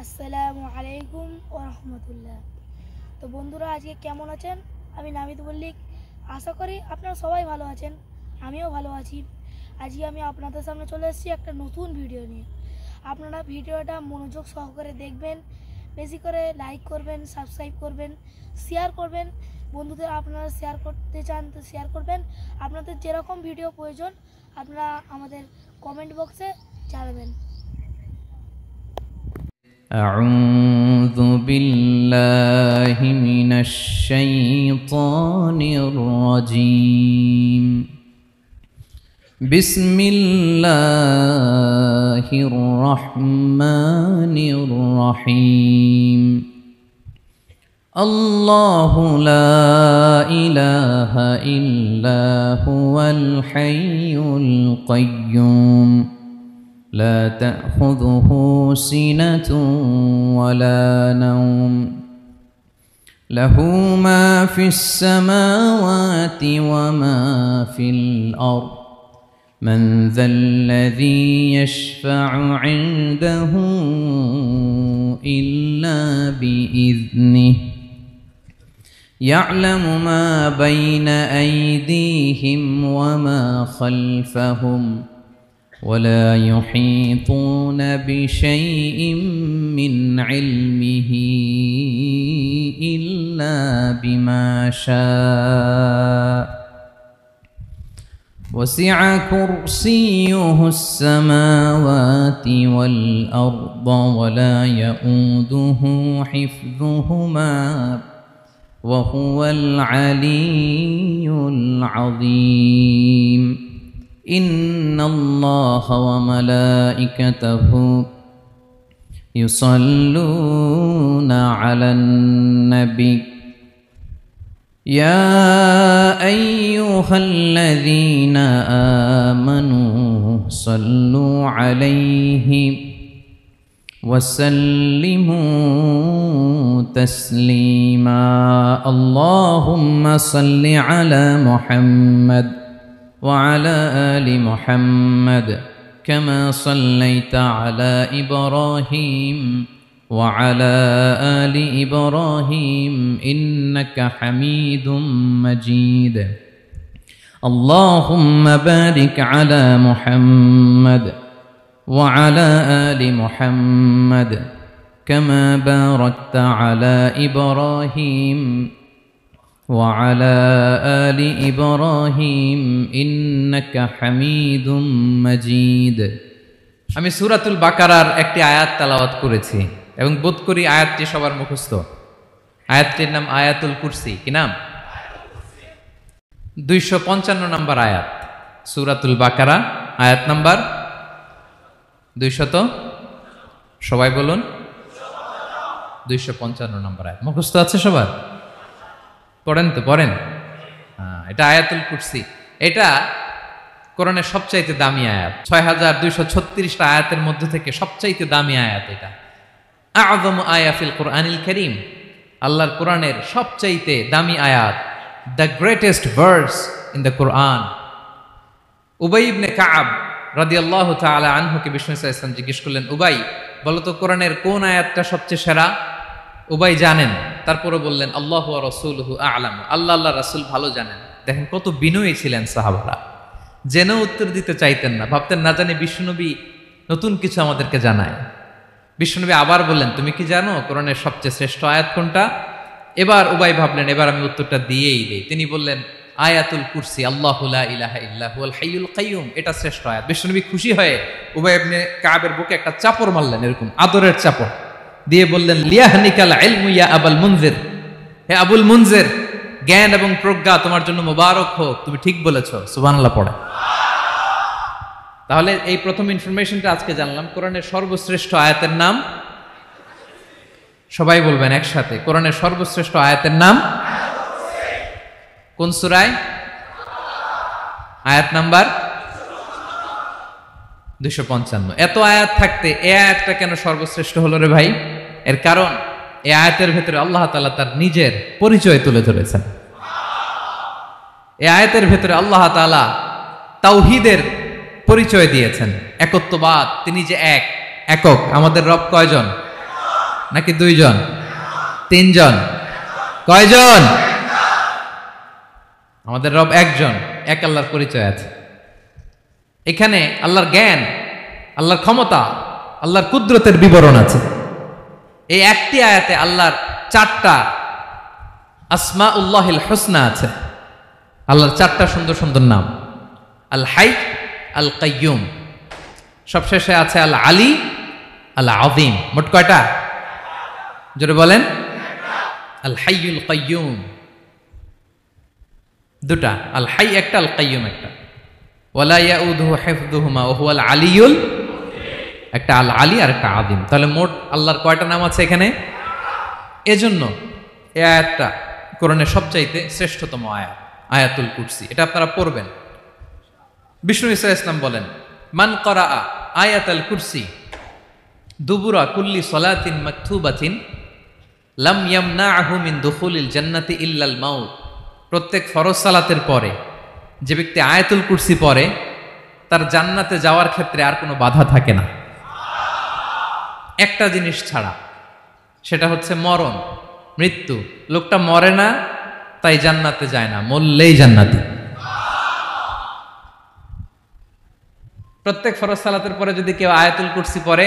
আসসালামু আলাইকুম ওয়া রাহমাতুল্লাহ। তো বন্ধুরা, আজকে কেমন আছেন? আমি নামিদ মল্লিক। আশা করি আপনারা সবাই ভালো আছেন, আমিও ভালো আছি। আজকে আমি আপনাদের সামনে চলে এসেছি একটা নতুন ভিডিও নিয়ে। আপনারা ভিডিওটা মনোযোগ সহকারে দেখবেন, বেশি করে লাইক করবেন, সাবস্ক্রাইব করবেন, শেয়ার করবেন। বন্ধুদের আপনারা শেয়ার করতে চান তো শেয়ার করবেন। আপনাদের যেরকম ভিডিও প্রয়োজন আপনারা আমাদের কমেন্ট বক্সে জানাবেন। أعوذ بالله من الشيطان الرجيم. بسم الله الرحمن الرحيم. الله لا إله إلا هو الحي القيوم لا تأخذه سنة ولا نوم له ما في السماوات وما في الأرض من ذا الذي يشفع عنده إلا بإذنه يعلم ما بين أيديهم وما خلفهم ولا يحيطون بشيء من علمه إلا بما شاء وسع كرسيه السماوات والأرض ولا يؤوده حفظهما وهو العلي العظيم. إن الله وملائكته يصلون على النبي يا أيها الذين آمنوا صلوا عليه وسلموا تسليما. اللهم صل على محمد وعلى آل محمد كما صليت على إبراهيم وعلى آل إبراهيم إنك حميد مجيد. اللهم بارك على محمد وعلى آل محمد كما باركت على إبراهيم وعلى آل إبراهيم إنك حميد مجيد. আমি সূরাতুল বাকারার একটি আয়াত তেলাওয়াত করেছি এবং বোধ করি আয়াতটি সবার মুখস্থ। আয়াতটির নাম আয়াতুল কুরসি। কি নাম? 255 নম্বর আয়াত, সূরাতুল বাকারা, আয়াত নাম্বার 200। সবাই বলুন 255 নম্বর আয়াত। মুখস্থ আছে সবার? পড়েন তো, পড়েন। এটা আয়াতুল কুরসি। এটা কোরআনের সবচাইতে দামি আয়াত। 6236টা আয়াতের মধ্যে থেকে সবচাইতে দামি আয়াত এটা। আযমু আয়া ফিল কুরআনিল কারীম, আল্লাহর কোরআনের সবচাইতে দামি আয়াত, the greatest verse in the Quran. Ubai ibn Kab রাদিয়াল্লাহু তাআলা আনহুকে বিষ্ণু সাল্লাল্লাহু আলাইহি ওয়াসাল্লাম জিজ্ঞেস করলেন, উবাই বলো তো কোরআনের কোন আয়াতটা সবচেয়ে সেরা? উবাই জানেন, তারপরে বললেন আল্লাহু ওয়া রাসূলুহু আ'লাম, আল্লাহ আল্লাহ রাসূল ভালো জানেন। দেখেন কত বিনয়ী ছিলেন সাহাবারা, জেনে উত্তর দিতে চাইতেন না, ভাবতেন না জানি বিশ্বনবী নতুন কিছু আমাদেরকে জানায়। বিশ্বনবী আবার বললেন, তুমি কি জানো কোরআনের সবচেয়ে শ্রেষ্ঠ আয়াত কোনটা? এবার উবাই ভাবলেন এবার আমি উত্তরটা দিয়েই দেই। তিনি বললেন আয়াতুল কুরসি, আল্লাহু লা ইলাহা ইল্লা হুয়াল হাইয়ুল কাইয়ুম, এটা শ্রেষ্ঠ আয়াত। বিশ্বনবী খুশি হয়ে উবাই ইবনে কাবের বুকে একটা চাপড় মারলেন, এরকম আদরের চাপড় দিয়ে বললেন, লিয়াহনিকাল ইলমু ইয়া আবুল মুনজির, হে আবুল মুনজির, জ্ঞান এবং প্রজ্ঞা তোমার জন্য মোবারক হোক, তুমি ঠিক বলেছো। সুবহানাল্লাহ পড়ে। তাহলে এই প্রথম ইনফরমেশনটা আজকে জানলাম, কোরআনের সর্বশ্রেষ্ঠ আয়াতের নাম, সবাই বলবেন একসাথে, কোরআনের সর্বশ্রেষ্ঠ আয়াতের নাম কোন সূরায়? আয়াত নাম্বার 255। এত আয়াত থাকতে এই আয়াতটা কেন সর্বশ্রেষ্ঠ হলো রে ভাই? এর কারণ এই আয়াতের ভেতরে আল্লাহ তাআলা তার নিজের পরিচয় তুলে ধরেছেন। এই আয়াতের ভেতরে আল্লাহ তাআলা তাওহীদের পরিচয় দিয়েছেন, একত্ববাদ, তিনি যে এক, একক। আমাদের রব কয়জন? নাকি দুইজন, তিনজন, কয়জন? আমাদের রব একজন, এক আল্লাহর পরিচয় আছে। এখানে আল্লাহর জ্ঞান, আল্লাহর ক্ষমতা, আল্লাহর কুদরতের বিবরণ আছে। এই একটি আয়াতে আল্লাহর 4টা আসমাউল্লাহিল হুসনা আছে। আল্লাহর 4টা সুন্দর সুন্দর নাম, আল হাই, আল কাইয়ুম, সবশেষে আছে আল আলী, আল আযীম। মোট কয়টা? জোরে বলেন। আল হাইয়ুল কাইয়ুম 2টা, আল হাই একটা, আল কাইয়ুম একটা। ওয়ালা ইয়াউদুহু হিফযুহুমা ওয়া হুয়াল আলিয়ুল, একটা আল আলী আর একটা আযীম। তাহলে মোট আল্লাহর কয়টা নাম আছে এখানে? এজন্য এই আয়াতটা কোরআনের সবচাইতে শ্রেষ্ঠতম আয়াত, আয়াতুল কুরসি। এটা আপনারা পড়বেন। বিষ্ণু ঈসা ইসলাম বলেন, মান করাআ আয়াতুল কুরসি দুবুরা কুল্লি সলাতিন মাকতুবাতিন লাম ইয়ামনাহু মিন দুখুলিল জান্নাতি ইল্লাল মাউত। প্রত্যেক ফরজ সালাতের পরে যে ব্যক্তি আয়াতুল কুরসি পড়ে তার জান্নাতে যাওয়ার ক্ষেত্রে আর কোনো বাধা থাকে না, একটা জিনিস ছাড়া, সেটা হচ্ছে মরণ, মৃত্যু। লোকটা মরে না তাই জান্নাতে যায় না, মরলেই জান্নাতি। প্রত্যেক ফরজ সালাতের পরে যদি কেউ আয়াতুল কুরসি পড়ে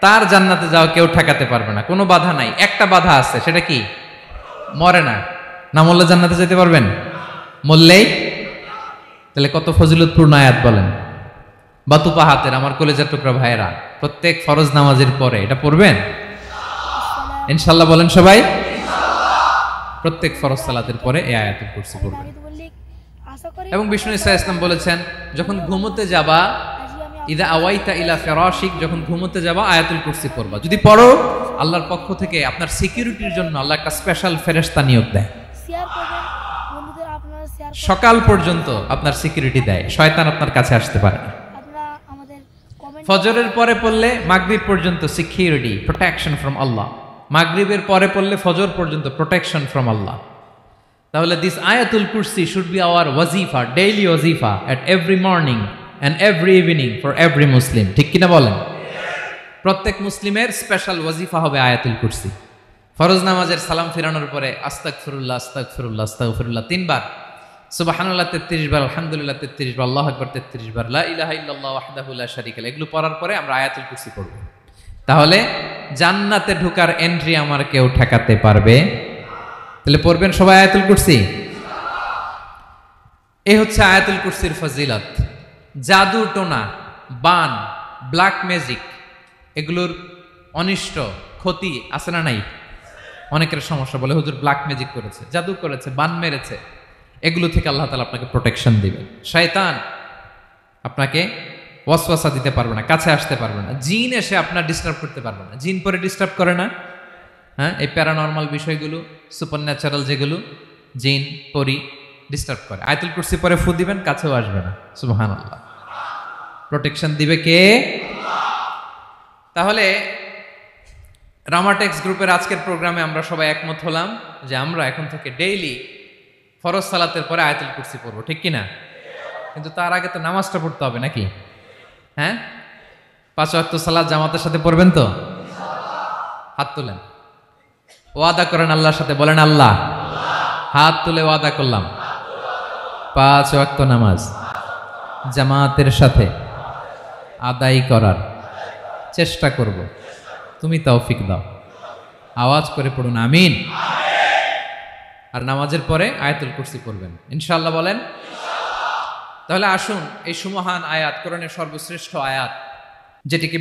তার জান্নাতে যাওয়া কেউ ঠেকাতে পারবে না, কোনো বাধা নাই। একটা বাধা আছে, সেটা কি? মরে না। না মরলে জান্নাতে যেতে পারবেন? মরলেই। তাহলে কত ফজিলতপূর্ণ আয়াত বলেন। বাতুপা হাতের আমার কলেজার টুকরা ভাইয়েরা, প্রত্যেক ফরজ নামাজের পরে এটা পড়বেন ইনশাআল্লাহ। বলেন সবাই, প্রত্যেক ফরজ সালাতের পরে এই আয়াতুল কুরসি পড়বেন। এবং বিষ্ণু ঈসা ইসলাম বলেছেন, যখন ঘুমোতে যাবা, ইদা আওয়াইতা ইলা ফিরাশিক, যখন ঘুমোতে যাবা আয়াতুল কুরসি পড়বা। যদি পড়ো, আল্লাহর পক্ষ থেকে আপনার সিকিউরিটির জন্য আল্লাহ একটা স্পেশাল ফেরেশতা নিয়োগ দেয়। সকাল পর্যন্ত আপনার সিকিউরিটি দেয়, শয়তান আপনার কাছে আসতে পারে না। ফজরের পরে পড়লে মাগরিব পর্যন্ত সিকিউরিটি, প্রোটেকশন ফ্রম আল্লাহ। মাগরিবের পরে পড়লে ফজর পর্যন্ত প্রোটেকশন ফ্রম আল্লাহ। তাহলে দিস আয়াতুল কুরসি শুড বি আওয়ার ওয়াজিফা, ডেইলি ওয়াজিফা at every morning and every evening for every Muslim. ঠিক কিনা বলেন? প্রত্যেক মুসলিমের স্পেশাল ওয়াজিফা হবে আয়াতুল কুরসি। ফরজ নামাজের সালাম ফিরানোর পরে আস্তাগফিরুল্লাহ আস্তাগফিরুল্লাহ আস্তাগফিরুল্লাহ 3 বার, সুবহানাল্লাহ 33 বার, আলহামদুলিল্লাহ 33 বার, আল্লাহু আকবার 33 বার, লা ইলাহা ইল্লাল্লাহ ওয়াহদাহু লা শারীকা লাহু, এগুলো পড়ার পরে আমরা আয়াতুল কুরসি পড়ব। তাহলে জান্নাতে ঢোকার এন্ট্রি আমার কেউ ঠেকাতে পারবে। তাহলে পড়বেন সবাই আয়াতুল কুরসি। এই হচ্ছে আয়াতুল কুরসির ফজিলত। জাদু টোনা, বান, ব্ল্যাক ম্যাজিক, এগুলোর অনিষ্ট ক্ষতি আছে না নাই? অনেকের সমস্যা, বলে হুজুর ব্ল্যাক ম্যাজিক করেছে, জাদু করেছে, বান মেরেছে, এগুলো থেকে আল্লাহ তাআলা আপনাকে প্রোটেকশন দিবেন। শয়তান আপনাকে ওয়াসওয়াসা দিতে পারবে না, কাছে আসতে পারবে না। জিন এসে আপনার ডিস্টার্ব করতে পারবে না। জিন পরে ডিস্টার্ব করে না? হ্যাঁ, এই প্যারানর্মাল বিষয়গুলো, সুপার ন্যাচারাল যেগুলো, জিন পরি ডিস্টার্ব করে। আয়াতুল কুরসি পরে ফু দিবেন, কাছেও আসবে না। সুবহানাল্লাহ। প্রোটেকশন দিবে কে? তাহলে রামাটেক্স গ্রুপের আজকের প্রোগ্রামে আমরা সবাই একমত হলাম যে আমরা এখন থেকে ডেইলি ফরজ সালাতের পরে আয়াতুল কুরসি পড়বো, ঠিক কিনা? কিন্তু তার আগে তো নামাজটা পড়তে হবে নাকি? হ্যাঁ, 5 ওয়াক্ত সালাত জামাতের সাথে পড়বেন তো? হাত তুলেন, ওয়াদা করেন আল্লাহর সাথে, বলেন আল্লাহ, হাত তুলে ওয়াদা করলাম 5 ওয়াক্ত নামাজ জামাতের সাথে আদায় করার চেষ্টা করব, তুমি তৌফিক দাও। আওয়াজ করে পড়ুন আমিন। আর নামাজের পরে আয়াতুল কুরসি পড়বেন ইনশাআল্লাহ, বলেন। তাহলে আসুন এই সুমহান আয়াত, কোরআনের সর্বশ্রেষ্ঠ আয়াত, যেটিকে